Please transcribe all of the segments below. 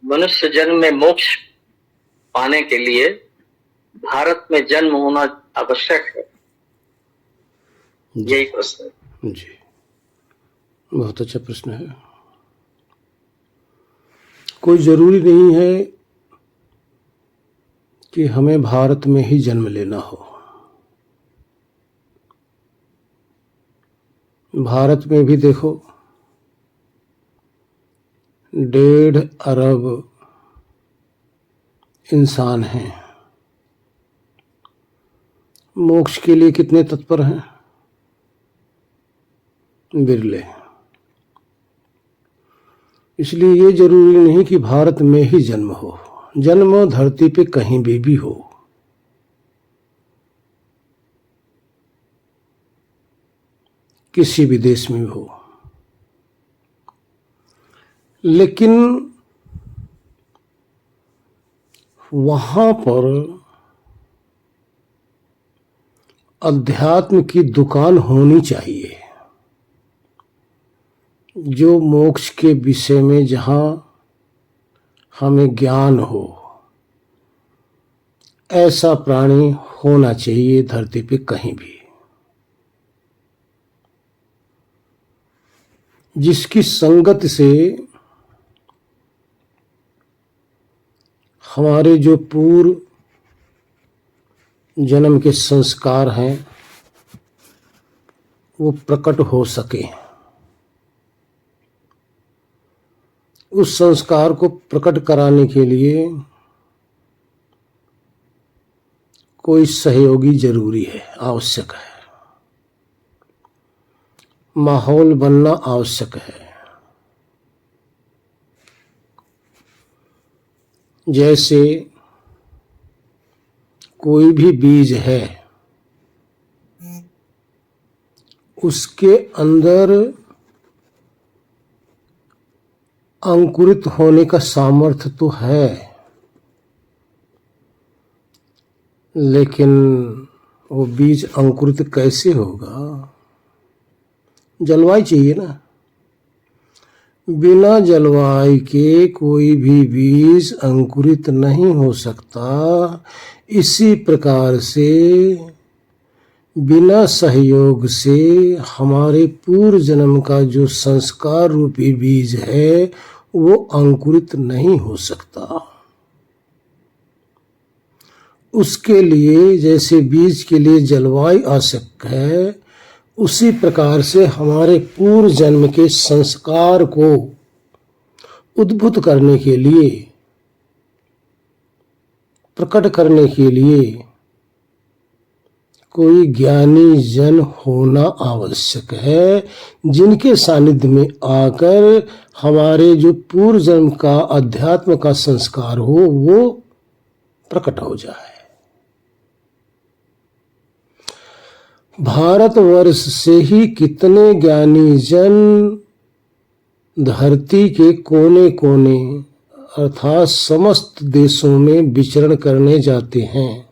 मनुष्य जन्म में मोक्ष पाने के लिए भारत में जन्म होना आवश्यक है? यही प्रश्न है जी। बहुत अच्छा प्रश्न है। कोई जरूरी नहीं है कि हमें भारत में ही जन्म लेना हो। भारत में भी देखो 1.5 अरब इंसान हैं। मोक्ष के लिए कितने तत्पर हैं? बिरले। इसलिए ये जरूरी नहीं कि भारत में ही जन्म हो। जन्म धरती पे कहीं भी हो। किसी भी देश में हो। लेकिन वहां पर अध्यात्म की दुकान होनी चाहिए, जो मोक्ष के विषय में जहां हमें ज्ञान हो। ऐसा प्राणी होना चाहिए धरती पे कहीं भी, जिसकी संगत से हमारे जो पूर्व जन्म के संस्कार हैं वो प्रकट हो सके। उस संस्कार को प्रकट कराने के लिए कोई सहयोगी जरूरी है, आवश्यक है। माहौल बनना आवश्यक है। जैसे कोई भी बीज है, उसके अंदर अंकुरित होने का सामर्थ्य तो है, लेकिन वो बीज अंकुरित कैसे होगा? जलवायु चाहिए ना। बिना जलवायु के कोई भी बीज अंकुरित नहीं हो सकता। इसी प्रकार से बिना सहयोग से हमारे पूर्व जन्म का जो संस्कार रूपी बीज है वो अंकुरित नहीं हो सकता। उसके लिए जैसे बीज के लिए जलवायु आवश्यक है, उसी प्रकार से हमारे पूर्व जन्म के संस्कार को उद्भूत करने के लिए, प्रकट करने के लिए कोई ज्ञानी जन होना आवश्यक है, जिनके सानिध्य में आकर हमारे जो पूर्व जन्म का अध्यात्म का संस्कार हो वो प्रकट हो जाए। भारतवर्ष से ही कितने ज्ञानी जन धरती के कोने कोने अर्थात समस्त देशों में विचरण करने जाते हैं,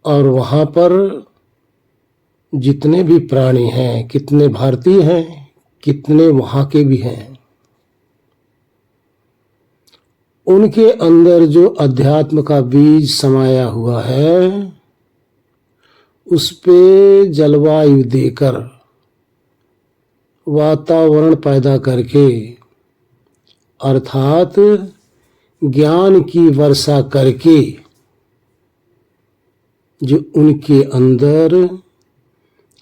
और वहां पर जितने भी प्राणी हैं, कितने भारतीय हैं, कितने वहां के भी हैं, उनके अंदर जो अध्यात्म का बीज समाया हुआ है उस पे जलवायु देकर, वातावरण पैदा करके, अर्थात ज्ञान की वर्षा करके जो उनके अंदर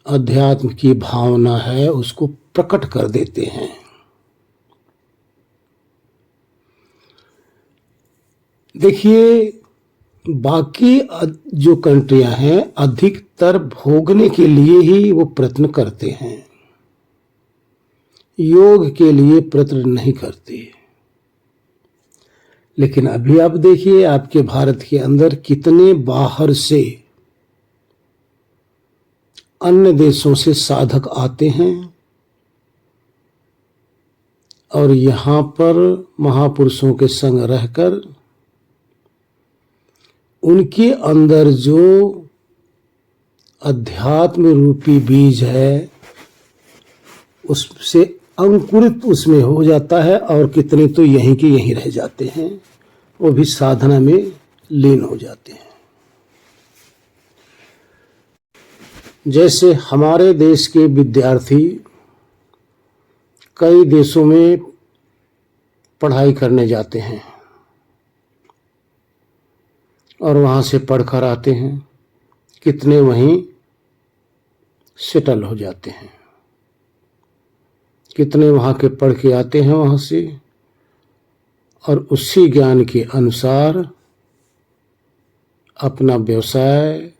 अध्यात्म की भावना है उसको प्रकट कर देते हैं। देखिए, बाकी जो कंट्रियां हैं अधिकतर भोगने के लिए ही वो प्रयत्न करते हैं, योग के लिए प्रयत्न नहीं करते। लेकिन अभी आप देखिए, आपके भारत के अंदर कितने बाहर से अन्य देशों से साधक आते हैं और यहां पर महापुरुषों के संग रहकर उनके अंदर जो अध्यात्म रूपी बीज है उससे अंकुरित उसमें हो जाता है और कितने तो यहीं के यहीं रह जाते हैं, वो भी साधना में लीन हो जाते हैं। जैसे हमारे देश के विद्यार्थी कई देशों में पढ़ाई करने जाते हैं और वहाँ से पढ़कर आते हैं, कितने वहीं सेटल हो जाते हैं, कितने वहाँ के पढ़ के आते हैं वहाँ से और उसी ज्ञान के अनुसार अपना व्यवसाय,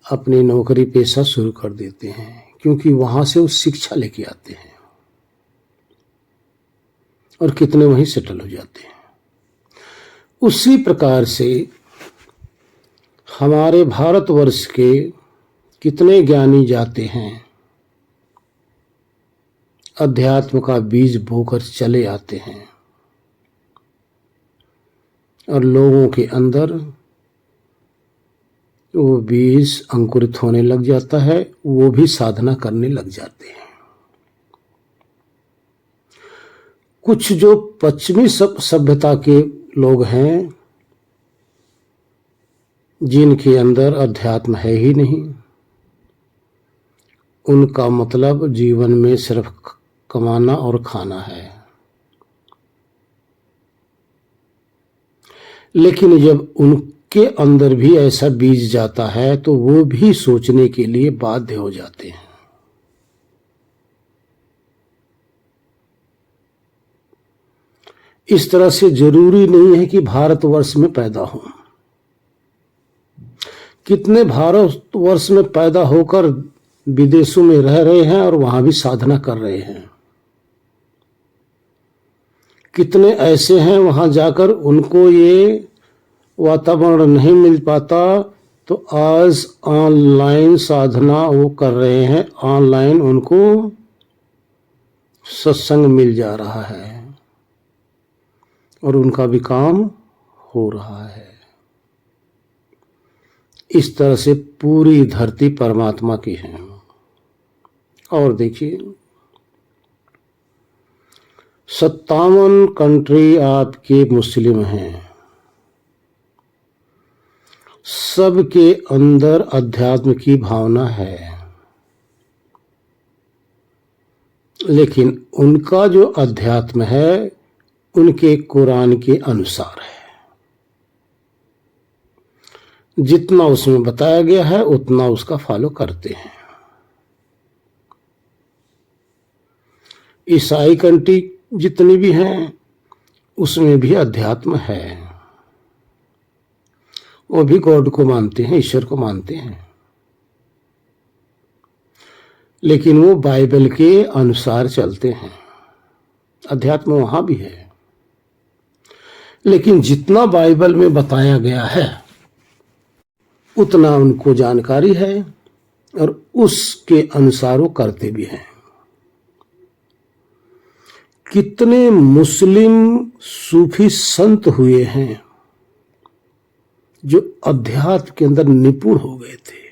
अपनी नौकरी पेशा शुरू कर देते हैं, क्योंकि वहाँ से वो शिक्षा लेके आते हैं और कितने वहीं सेटल हो जाते हैं। उसी प्रकार से हमारे भारतवर्ष के कितने ज्ञानी जाते हैं, अध्यात्म का बीज बोकर चले आते हैं और लोगों के अंदर वो बीज अंकुरित होने लग जाता है, वो भी साधना करने लग जाते हैं। कुछ जो पश्चिमी सभ्यता के लोग हैं, जिनके अंदर अध्यात्म है ही नहीं, उनका मतलब जीवन में सिर्फ कमाना और खाना है। लेकिन जब उनके अंदर भी ऐसा बीज जाता है तो वो भी सोचने के लिए बाध्य हो जाते हैं। इस तरह से जरूरी नहीं है कि भारतवर्ष में पैदा हो। कितने भारतवर्ष में पैदा होकर विदेशों में रह रहे हैं और वहां भी साधना कर रहे हैं। कितने ऐसे हैं वहां जाकर उनको ये वातावरण नहीं मिल पाता, तो आज ऑनलाइन साधना वो कर रहे हैं, ऑनलाइन उनको सत्संग मिल जा रहा है और उनका भी काम हो रहा है। इस तरह से पूरी धरती परमात्मा की है। और देखिए 57 कंट्री आपके मुस्लिम हैं, सबके अंदर अध्यात्म की भावना है, लेकिन उनका जो अध्यात्म है उनके कुरान के अनुसार है। जितना उसमें बताया गया है उतना उसका फॉलो करते हैं। ईसाई कंट्री जितनी भी हैं उसमें भी अध्यात्म है, वो भी गॉड को मानते हैं, ईश्वर को मानते हैं, लेकिन वो बाइबल के अनुसार चलते हैं। अध्यात्म वहां भी है, लेकिन जितना बाइबल में बताया गया है उतना उनको जानकारी है और उसके अनुसार वो करते भी हैं। कितने मुस्लिम सूफी संत हुए हैं जो अध्यात्म के अंदर निपुण हो गए थे,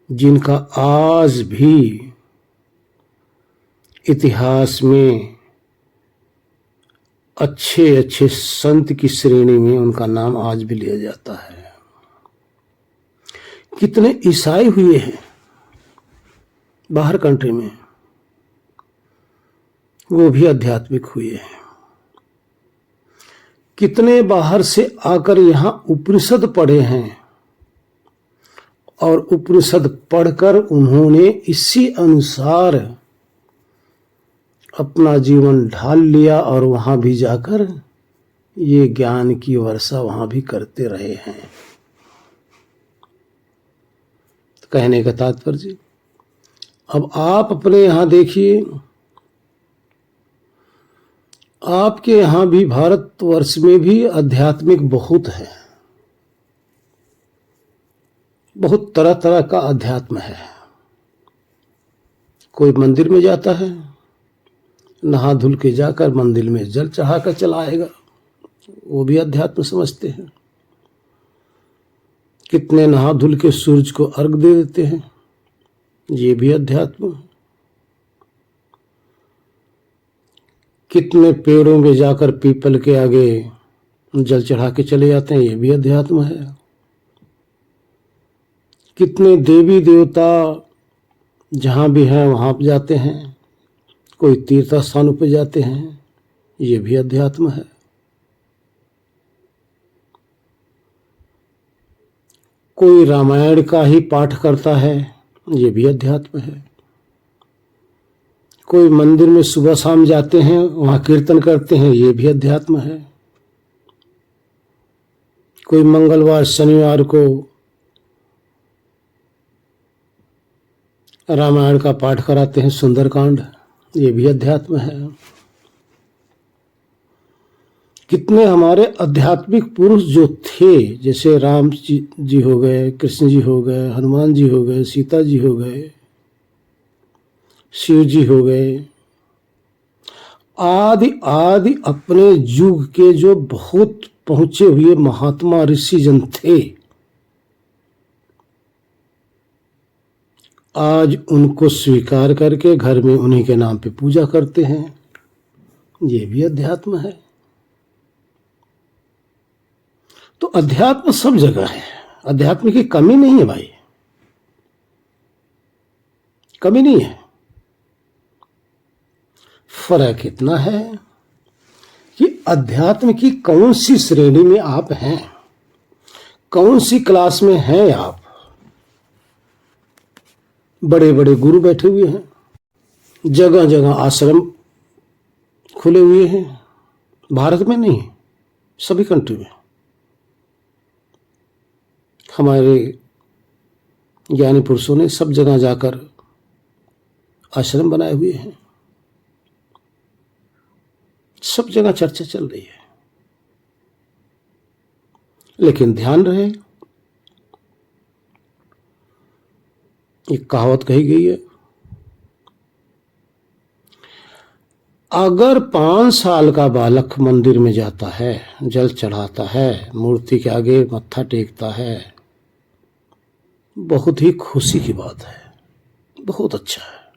जिनका आज भी इतिहास में अच्छे अच्छे संत की श्रेणी में उनका नाम आज भी लिया जाता है। कितने ईसाई हुए हैं बाहर कंट्री में, वो भी आध्यात्मिक हुए हैं। कितने बाहर से आकर यहां उपनिषद पढ़े हैं और उपनिषद पढ़कर उन्होंने इसी अनुसार अपना जीवन ढाल लिया और वहां भी जाकर ये ज्ञान की वर्षा वहां भी करते रहे हैं। तो कहने का तात्पर्य, अब आप अपने यहां देखिए, आपके यहां भी भारतवर्ष में भी आध्यात्मिक बहुत है, बहुत तरह तरह का अध्यात्म है। कोई मंदिर में जाता है, नहा धुल के जाकर मंदिर में जल चढ़ा कर चला आएगा, वो भी अध्यात्म समझते हैं। कितने नहा धुल के सूरज को अर्घ दे देते हैं, ये भी अध्यात्म। कितने पेड़ों में जाकर पीपल के आगे जल चढ़ा के चले जाते हैं, ये भी अध्यात्म है। कितने देवी देवता जहां भी हैं वहां पर जाते हैं, कोई तीर्थ स्थानों पर जाते हैं, ये भी अध्यात्म है। कोई रामायण का ही पाठ करता है, ये भी अध्यात्म है। कोई मंदिर में सुबह शाम जाते हैं, वहां कीर्तन करते हैं, ये भी अध्यात्म है। कोई मंगलवार शनिवार को रामायण का पाठ कराते हैं, सुंदरकांड, ये भी अध्यात्म है। कितने हमारे आध्यात्मिक पुरुष जो थे, जैसे राम जी हो गए, कृष्ण जी हो गए, हनुमान जी हो गए, सीता जी हो गए, शिव जी हो गए, आदि आदि अपने युग के जो बहुत पहुंचे हुए महात्मा ऋषि जन थे, आज उनको स्वीकार करके घर में उन्हीं के नाम पे पूजा करते हैं, ये भी अध्यात्म है। तो अध्यात्म सब जगह है, अध्यात्म की कमी नहीं है भाई, कमी नहीं है। फर्क इतना है कि अध्यात्म की कौन सी श्रेणी में आप हैं, कौन सी क्लास में हैं आप। बड़े बड़े गुरु बैठे हुए हैं, जगह जगह आश्रम खुले हुए हैं, भारत में नहीं, सभी कंट्री में। हमारे ज्ञानी पुरुषों ने सब जगह जाकर आश्रम बनाए हुए हैं, सब जगह चर्चा चल रही है। लेकिन ध्यान रहे, एक कहावत कही गई है, अगर 5 साल का बालक मंदिर में जाता है, जल चढ़ाता है, मूर्ति के आगे मत्था टेकता है, बहुत ही खुशी की बात है, बहुत अच्छा है,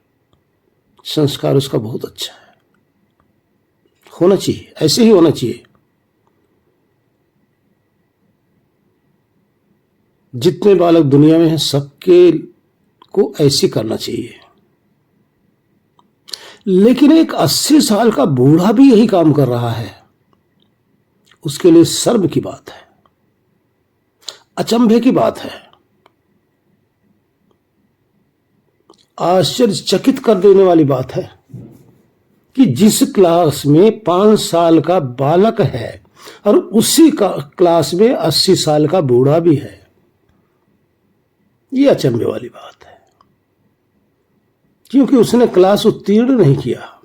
संस्कार उसका बहुत अच्छा है, होना चाहिए, ऐसे ही होना चाहिए। जितने बालक दुनिया में हैं सबके को ऐसे करना चाहिए। लेकिन एक 80 साल का बूढ़ा भी यही काम कर रहा है, उसके लिए शर्म की बात है, अचंभे की बात है, आश्चर्यचकित कर देने वाली बात है कि जिस क्लास में 5 साल का बालक है और उसी का क्लास में 80 साल का बूढ़ा भी है, ये अचंभे वाली बात है। क्योंकि उसने क्लास उत्तीर्ण नहीं किया,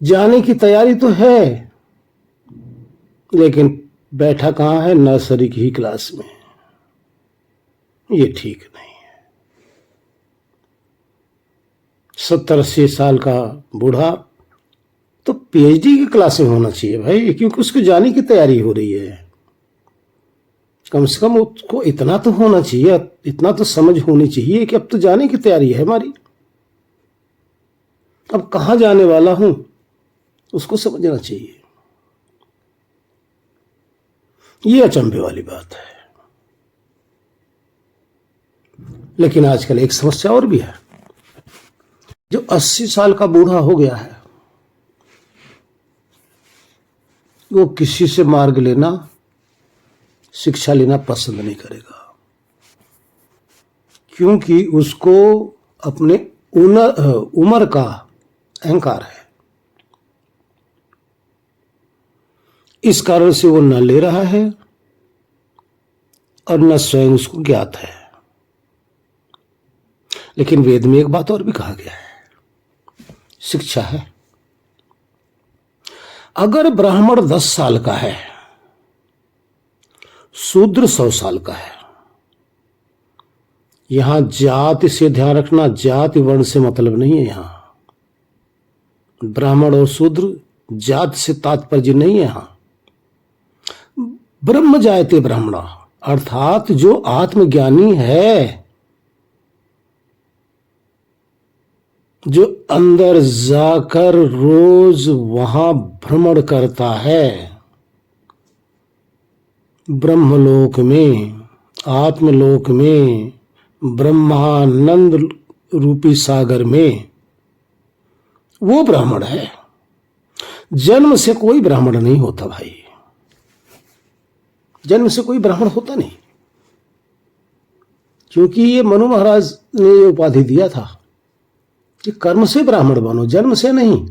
जाने की तैयारी तो है, लेकिन बैठा कहां है, नर्सरी की ही क्लास में। ये ठीक नहीं है। 70-80 साल का बूढ़ा तो पीएचडी की क्लास में होना चाहिए भाई, क्योंकि उसको जाने की तैयारी हो रही है। कम से कम उसको इतना तो होना चाहिए, इतना तो समझ होनी चाहिए कि अब तो जाने की तैयारी है हमारी, अब कहां जाने वाला हूं उसको समझना चाहिए। ये अचंभे वाली बात है। लेकिन आजकल एक समस्या और भी है, जो 80 साल का बूढ़ा हो गया है, वो किसी से मार्ग लेना, शिक्षा लेना पसंद नहीं करेगा, क्योंकि उसको अपने उम्र का अहंकार है। इस कारण से वो न ले रहा है और न स्वयं उसको ज्ञात है। लेकिन वेद में एक बात और भी कहा गया है, शिक्षा है। अगर ब्राह्मण 10 साल का है, शूद्र 100 साल का है, यहां जाति से ध्यान रखना, जाति वर्ण से मतलब नहीं है। यहां ब्राह्मण और शूद्र जाति से तात्पर्य नहीं है। यहां ब्रह्म जायते ब्राह्मणा, अर्थात जो आत्मज्ञानी है जो अंदर जाकर रोज वहां भ्रमण करता है, ब्रह्मलोक में, आत्मलोक में, ब्रह्मानंद रूपी सागर में, वो ब्राह्मण है। जन्म से कोई ब्राह्मण नहीं होता भाई, जन्म से कोई ब्राह्मण होता नहीं, क्योंकि ये मनु महाराज ने ये उपाधि दिया था कि कर्म से ब्राह्मण बनो, जन्म से नहीं।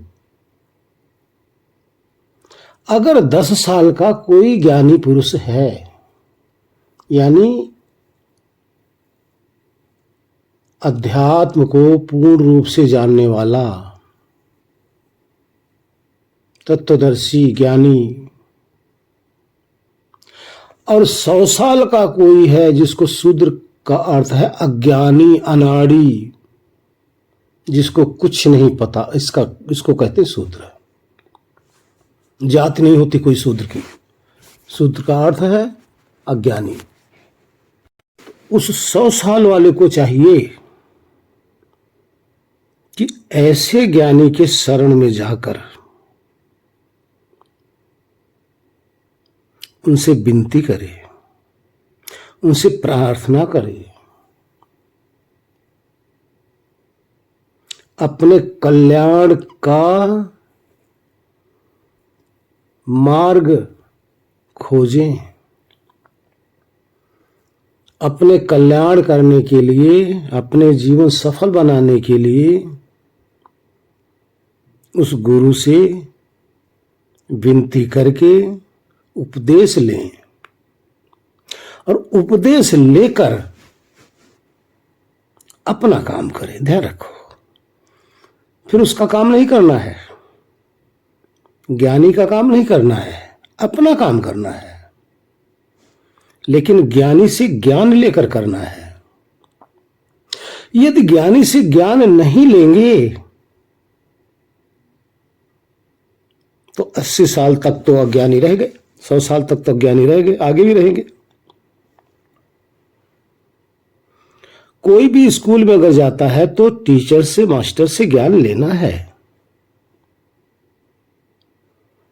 अगर 10 साल का कोई ज्ञानी पुरुष है, यानी अध्यात्म को पूर्ण रूप से जानने वाला, तत्वदर्शी ज्ञानी, और 100 साल का कोई है जिसको शूद्र का अर्थ है अज्ञानी, अनाड़ी, जिसको कुछ नहीं पता, इसको कहते शूद्र। जाति नहीं होती कोई शूद्र की, शूद्र का अर्थ है अज्ञानी। उस 100 साल वाले को चाहिए कि ऐसे ज्ञानी के शरण में जाकर उनसे विनती करे, उनसे प्रार्थना करे, अपने कल्याण का मार्ग खोजें, अपने कल्याण करने के लिए, अपने जीवन सफल बनाने के लिए उस गुरु से विनती करके उपदेश लें, और उपदेश लेकर अपना काम करें। ध्यान रखो, फिर उसका काम नहीं करना है, ज्ञानी का काम नहीं करना है, अपना काम करना है, लेकिन ज्ञानी से ज्ञान लेकर करना है। यदि ज्ञानी से ज्ञान नहीं लेंगे तो 80 साल तक तो अज्ञानी रह गए, 100 साल तक तो अज्ञानी रह गए, आगे भी रहेंगे। कोई भी स्कूल में अगर जाता है तो टीचर से, मास्टर से ज्ञान लेना है,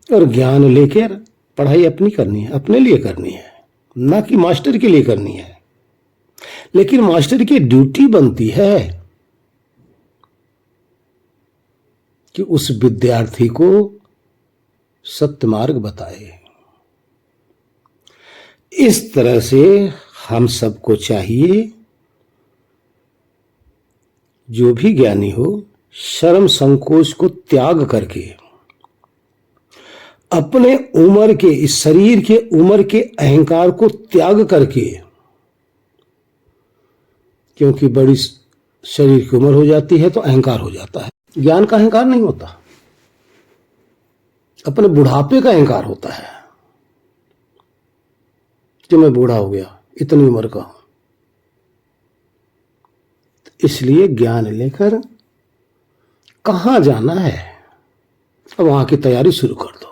और ज्ञान लेकर पढ़ाई अपनी करनी है, अपने लिए करनी है, ना कि मास्टर के लिए करनी है। लेकिन मास्टर की ड्यूटी बनती है कि उस विद्यार्थी को सत्य मार्ग बताए। इस तरह से हम सबको चाहिए, जो भी ज्ञानी हो, शर्म संकोच को त्याग करके अपने उम्र के, इस शरीर के उम्र के अहंकार को त्याग करके, क्योंकि बड़ी शरीर की उम्र हो जाती है तो अहंकार हो जाता है। ज्ञान का अहंकार नहीं होता, अपने बुढ़ापे का अहंकार होता है कि मैं बूढ़ा हो गया, इतनी उम्र का हूं। इसलिए ज्ञान लेकर कहां जाना है, अब वहां की तैयारी शुरू कर दो।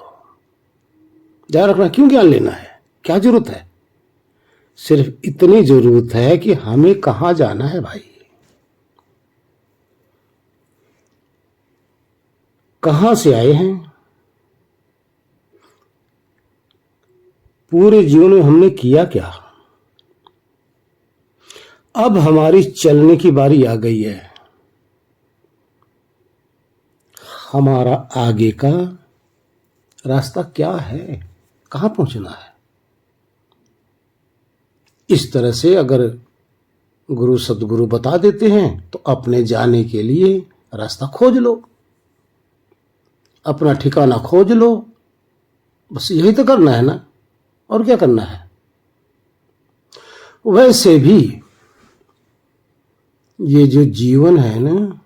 ध्यान रखना, क्यों ज्ञान लेना है, क्या जरूरत है? सिर्फ इतनी जरूरत है कि हमें कहां जाना है भाई, कहां से आए हैं, पूरे जीवन में हमने किया क्या। अब हमारी चलने की बारी आ गई है, हमारा आगे का रास्ता क्या है, कहां पहुंचना है। इस तरह से अगर गुरु सद्गुरु बता देते हैं तो अपने जाने के लिए रास्ता खोज लो, अपना ठिकाना खोज लो, बस यही तो करना है ना, और क्या करना है। वैसे भी ये जो जीवन है ना,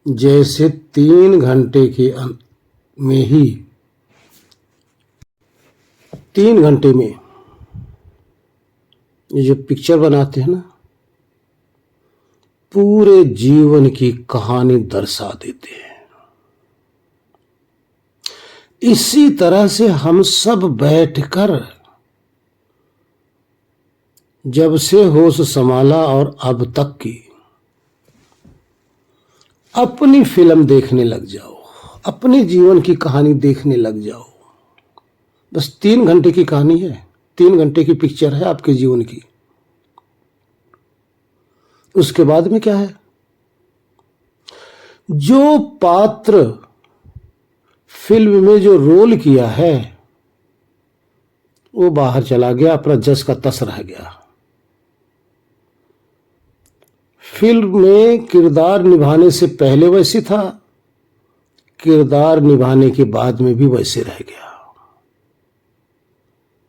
जैसे 3 घंटे के में ही, 3 घंटे में ये जो पिक्चर बनाते हैं ना, पूरे जीवन की कहानी दर्शा देते हैं। इसी तरह से हम सब बैठकर जब से होश संभाला और अब तक की अपनी फिल्म देखने लग जाओ, अपने जीवन की कहानी देखने लग जाओ। बस 3 घंटे की कहानी है, 3 घंटे की पिक्चर है आपके जीवन की। उसके बाद में क्या है? जो पात्र फिल्म में जो रोल किया है वो बाहर चला गया, अपना जस का तस रह गया। फिल्म में किरदार निभाने से पहले वैसे था, किरदार निभाने के बाद में भी वैसे रह गया।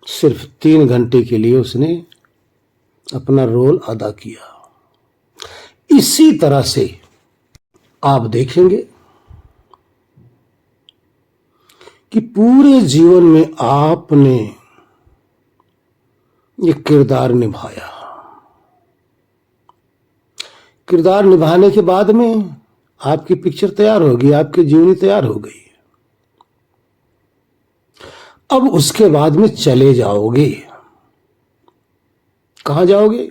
सिर्फ 3 घंटे के लिए उसने अपना रोल अदा किया। इसी तरह से आप देखेंगे कि पूरे जीवन में आपने ये किरदार निभाया। किरदार निभाने के बाद में आपकी पिक्चर तैयार होगी, आपकी जीवनी तैयार हो गई। अब उसके बाद में चले जाओगे, कहां जाओगे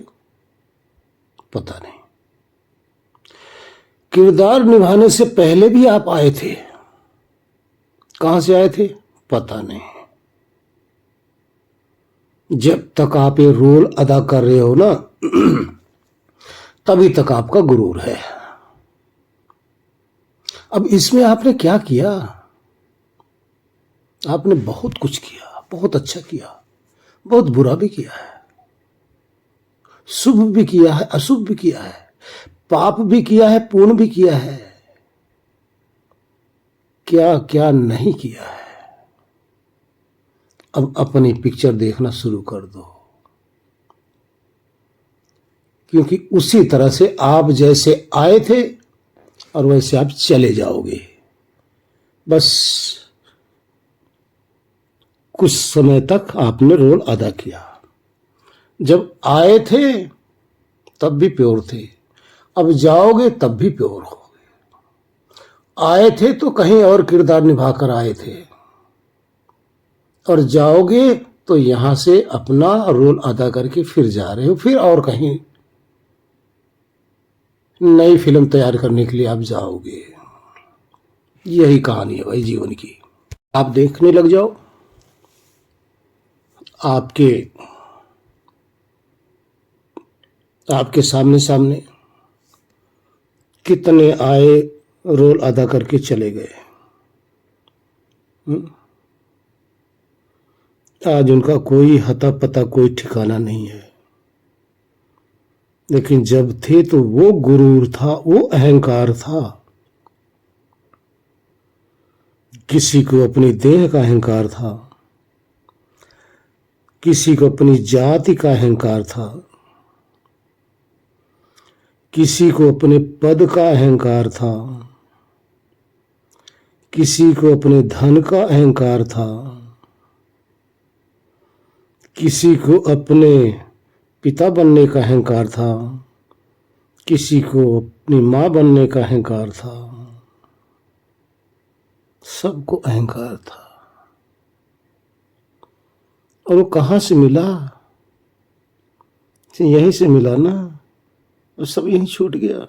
पता नहीं। किरदार निभाने से पहले भी आप आए थे, कहां से आए थे पता नहीं। जब तक आप ये रोल अदा कर रहे हो ना तभी तक आपका गुरूर है। अब इसमें आपने क्या किया? आपने बहुत कुछ किया, बहुत अच्छा किया, बहुत बुरा भी किया है, शुभ भी किया है, अशुभ भी किया है, पाप भी किया है, पुण्य भी किया है, क्या क्या नहीं किया है। अब अपनी पिक्चर देखना शुरू कर दो, क्योंकि उसी तरह से आप जैसे आए थे और वैसे आप चले जाओगे। बस कुछ समय तक आपने रोल अदा किया। जब आए थे तब भी प्योर थे, अब जाओगे तब भी प्योर होगे। आए थे तो कहीं और किरदार निभाकर आए थे, और जाओगे तो यहां से अपना रोल अदा करके फिर जा रहे हो, फिर और कहीं नई फिल्म तैयार करने के लिए आप जाओगे। यही कहानी है भाई जीवन की। आप देखने लग जाओ, आपके सामने सामने कितने आए, रोल अदा करके चले गए। आज उनका कोई हता पता, कोई ठिकाना नहीं है। लेकिन जब थे तो वो गुरूर था, वो अहंकार था। किसी को अपनी देह का अहंकार था, किसी को अपनी जाति का अहंकार था, किसी को अपने पद का अहंकार था, किसी को अपने धन का अहंकार था, किसी को अपने पिता बनने का अहंकार था, किसी को अपनी मां बनने का अहंकार था। सबको अहंकार था। और वो कहां से मिला? यहीं से मिला ना, और सब यहीं छूट गया।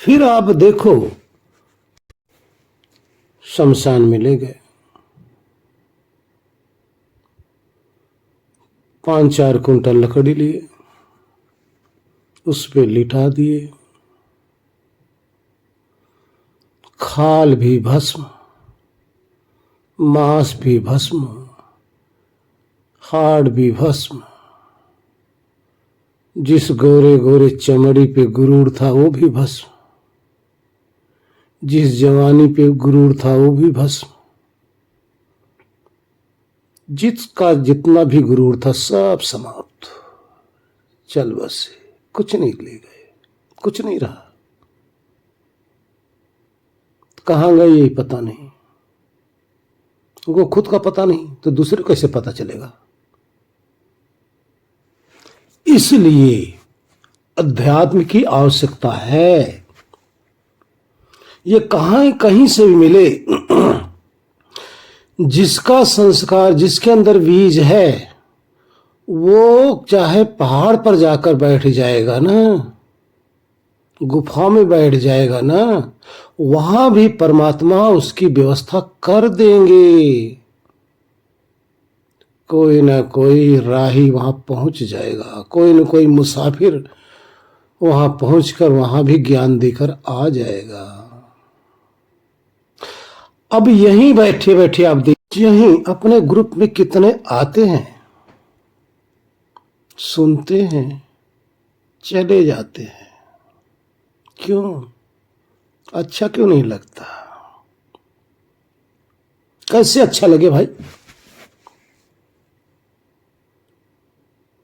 फिर आप देखो, शमशान में ले गए, 5-4 कुंटल लकड़ी लिए, उस पे लिटा दिए, खाल भी भस्म, मांस भी भस्म, हाड़ भी भस्म, जिस गोरे गोरे चमड़ी पे गुरूर था वो भी भस्म, जिस जवानी पे गुरूर था वो भी भस्म, जिसका जितना भी गुरूर था सब समाप्त। चल बस, कुछ नहीं ले गए, कुछ नहीं रहा। कहाँ गए ये पता नहीं, उनको खुद का पता नहीं तो दूसरे को कैसे पता चलेगा। इसलिए अध्यात्म की आवश्यकता है। ये कहीं से भी मिले, जिसका संस्कार, जिसके अंदर बीज है, वो चाहे पहाड़ पर जाकर बैठ जाएगा ना, गुफा में बैठ जाएगा ना, वहां भी परमात्मा उसकी व्यवस्था कर देंगे। कोई ना कोई राही वहां पहुंच जाएगा, कोई ना कोई मुसाफिर वहां पहुंचकर वहां भी ज्ञान देकर आ जाएगा। अब यहीं बैठे बैठे आप देखिए, यहीं अपने ग्रुप में कितने आते हैं, सुनते हैं, चले जाते हैं। क्यों? अच्छा क्यों नहीं लगता? कैसे अच्छा लगे भाई?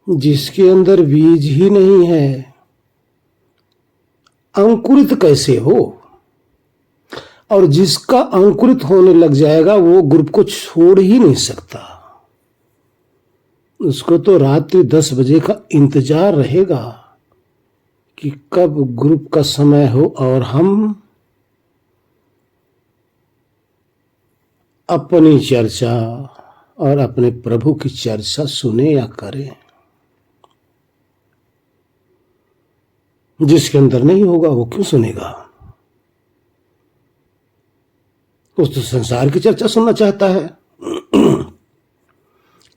जिसके अंदर बीज ही नहीं है, अंकुरित कैसे हो? और जिसका अंकुरित होने लग जाएगा वो ग्रुप को छोड़ ही नहीं सकता। उसको तो रात्रि 10 बजे का इंतजार रहेगा कि कब ग्रुप का समय हो और हम अपनी चर्चा और अपने प्रभु की चर्चा सुने या करें। जिसके अंदर नहीं होगा वो क्यों सुनेगा? उस तो संसार की चर्चा सुनना चाहता है,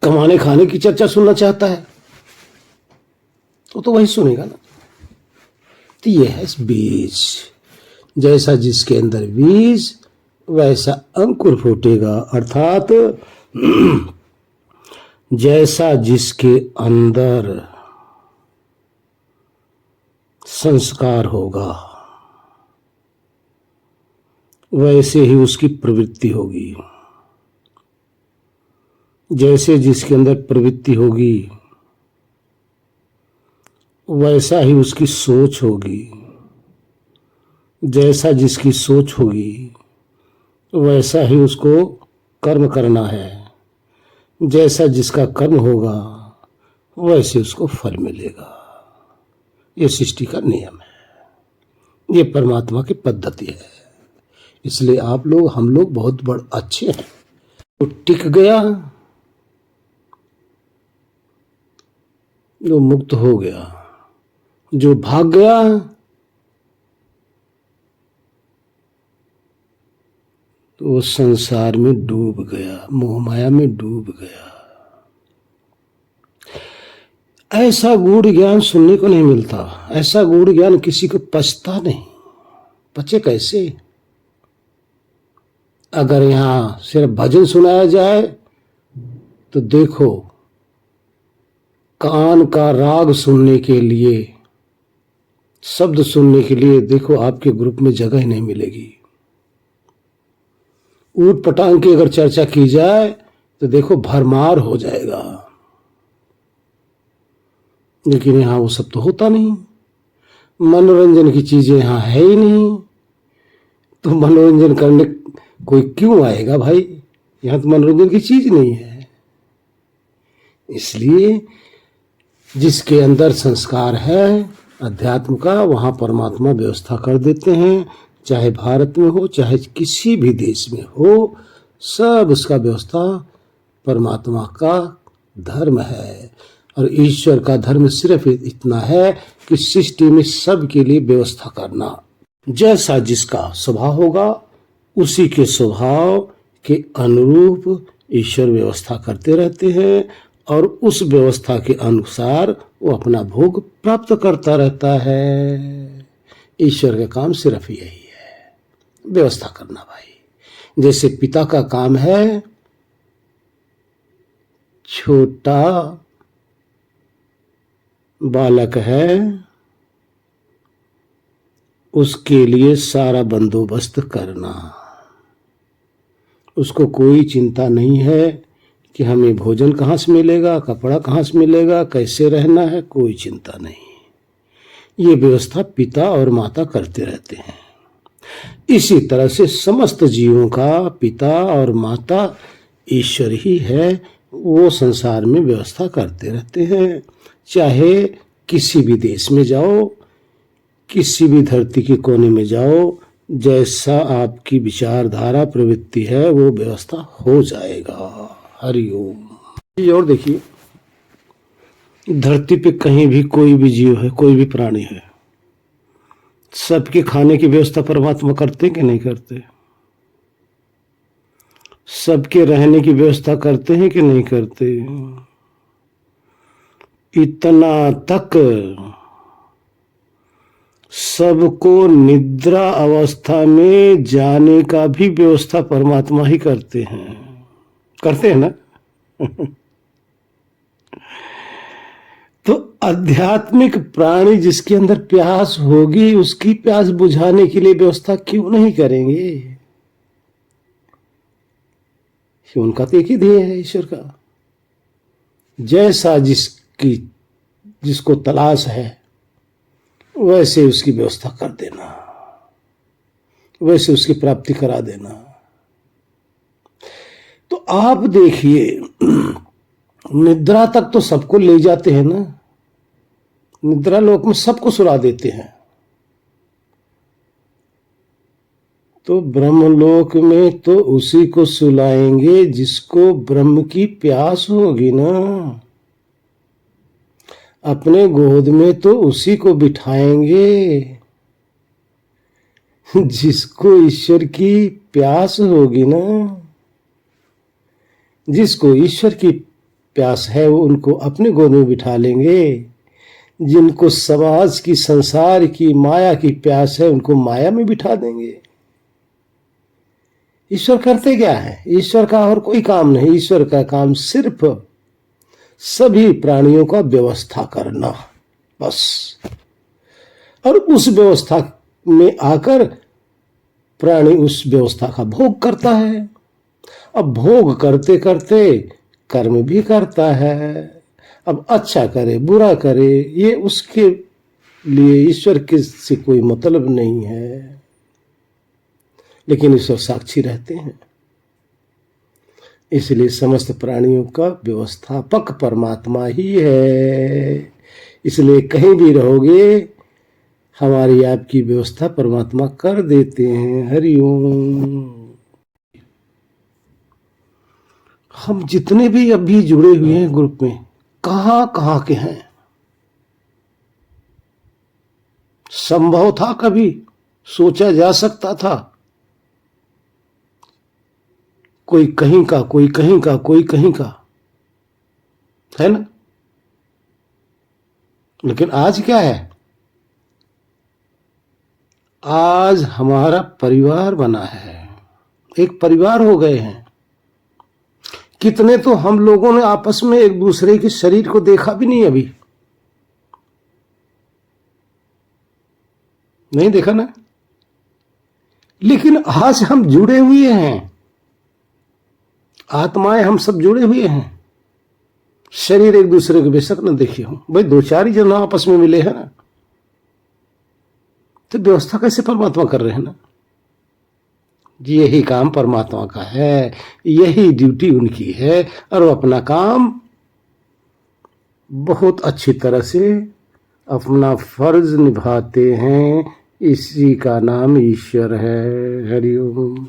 कमाने खाने की चर्चा सुनना चाहता है, तो वही सुनेगा ना। तो यह है बीज। जैसा जिसके अंदर बीज वैसा अंकुर फूटेगा, अर्थात जैसा जिसके अंदर संस्कार होगा वैसे ही उसकी प्रवृत्ति होगी। जैसे जिसके अंदर प्रवृत्ति होगी वैसा ही उसकी सोच होगी। जैसा जिसकी सोच होगी वैसा ही उसको कर्म करना है। जैसा जिसका कर्म होगा वैसे उसको फल मिलेगा। ये सृष्टि का नियम है, ये परमात्मा की पद्धति है। इसलिए आप लोग, हम लोग बहुत बड़े अच्छे हैं। जो टिक गया, जो मुक्त हो गया, जो भाग गया तो वो संसार में डूब गया, मोह माया में डूब गया। ऐसा गूढ़ ज्ञान सुनने को नहीं मिलता। ऐसा गूढ़ ज्ञान किसी को पचता नहीं। पचे कैसे? अगर यहां सिर्फ भजन सुनाया जाए तो देखो, कान का राग सुनने के लिए, शब्द सुनने के लिए देखो आपके ग्रुप में जगह ही नहीं मिलेगी। ऊट पटांग की अगर चर्चा की जाए तो देखो भरमार हो जाएगा। लेकिन यहां वो सब तो होता नहीं। मनोरंजन की चीजें यहां है ही नहीं, तो मनोरंजन करने कोई क्यों आएगा भाई? यहां तो मनोरंजन की चीज नहीं है। इसलिए जिसके अंदर संस्कार है अध्यात्म का, वहां परमात्मा व्यवस्था कर देते हैं। चाहे भारत में हो, चाहे किसी भी देश में हो, सब उसका व्यवस्था परमात्मा का धर्म है। और ईश्वर का धर्म सिर्फ इतना है कि सृष्टि में सबके लिए व्यवस्था करना। जैसा जिसका स्वभाव होगा उसी के स्वभाव के अनुरूप ईश्वर व्यवस्था करते रहते हैं, और उस व्यवस्था के अनुसार वो अपना भोग प्राप्त करता रहता है। ईश्वर का काम सिर्फ यही है, व्यवस्था करना भाई। जैसे पिता का काम है छोटा बालक है, उसके लिए सारा बंदोबस्त करना। उसको कोई चिंता नहीं है कि हमें भोजन कहाँ से मिलेगा, कपड़ा कहाँ से मिलेगा, कैसे रहना है, कोई चिंता नहीं। ये व्यवस्था पिता और माता करते रहते हैं। इसी तरह से समस्त जीवों का पिता और माता ईश्वर ही है। वो संसार में व्यवस्था करते रहते हैं। चाहे किसी भी देश में जाओ, किसी भी धरती के कोने में जाओ, जैसा आपकी विचारधारा प्रवृत्ति है वो व्यवस्था हो जाएगा। हरिओम। और देखिए, धरती पे कहीं भी कोई भी जीव है, कोई भी प्राणी है, सबके खाने की व्यवस्था परमात्मा करते कि नहीं करते? सबके रहने की व्यवस्था करते हैं कि नहीं करते? इतना तक सबको निद्रा अवस्था में जाने का भी व्यवस्था परमात्मा ही करते हैं ना। तो आध्यात्मिक प्राणी जिसके अंदर प्यास होगी, उसकी प्यास बुझाने के लिए व्यवस्था क्यों नहीं करेंगे? उनका तो एक ही ध्येय है ईश्वर का। जैसा जिसको तलाश है वैसे उसकी व्यवस्था कर देना, वैसे उसकी प्राप्ति करा देना। तो आप देखिए, निद्रा तक तो सबको ले जाते हैं ना, निद्रा लोक में सबको सुला देते हैं। तो ब्रह्मलोक में तो उसी को सुलाएंगे जिसको ब्रह्म की प्यास होगी ना। अपने गोद में तो उसी को बिठाएंगे जिसको ईश्वर की प्यास होगी ना। जिसको ईश्वर की प्यास है वो उनको अपने गोद में बिठा लेंगे। जिनको समाज की, संसार की, माया की प्यास है उनको माया में बिठा देंगे। ईश्वर करते क्या है? ईश्वर का और कोई काम नहीं। ईश्वर का काम सिर्फ सभी प्राणियों का व्यवस्था करना, बस। और उस व्यवस्था में आकर प्राणी उस व्यवस्था का भोग करता है। अब भोग करते करते कर्म भी करता है। अब अच्छा करे बुरा करे ये उसके लिए ईश्वर के से कोई मतलब नहीं है, लेकिन ईश्वर साक्षी रहते हैं। इसलिए समस्त प्राणियों का व्यवस्थापक परमात्मा ही है। इसलिए कहीं भी रहोगे हमारी आपकी व्यवस्था परमात्मा कर देते हैं। हरिओम। हम जितने भी अभी जुड़े हुए हैं ग्रुप में, कहां कहां के हैं? संभव था कभी? सोचा जा सकता था? कोई कहीं का, कोई कहीं का, कोई कहीं का, है ना? लेकिन आज क्या है? आज हमारा परिवार बना है, एक परिवार हो गए हैं। कितने तो हम लोगों ने आपस में एक दूसरे के शरीर को देखा भी नहीं, अभी नहीं देखा ना। लेकिन आज हम जुड़े हुए हैं, आत्माएं हम सब जुड़े हुए हैं। शरीर एक दूसरे को बेशक न देखे हो, भाई दो चार ही जन आपस में मिले हैं ना, तो व्यवस्था कैसे परमात्मा कर रहे हैं ना। यही काम परमात्मा का है, यही ड्यूटी उनकी है, और वो अपना काम बहुत अच्छी तरह से अपना फर्ज निभाते हैं। इसी का नाम ईश्वर है। हरिओम।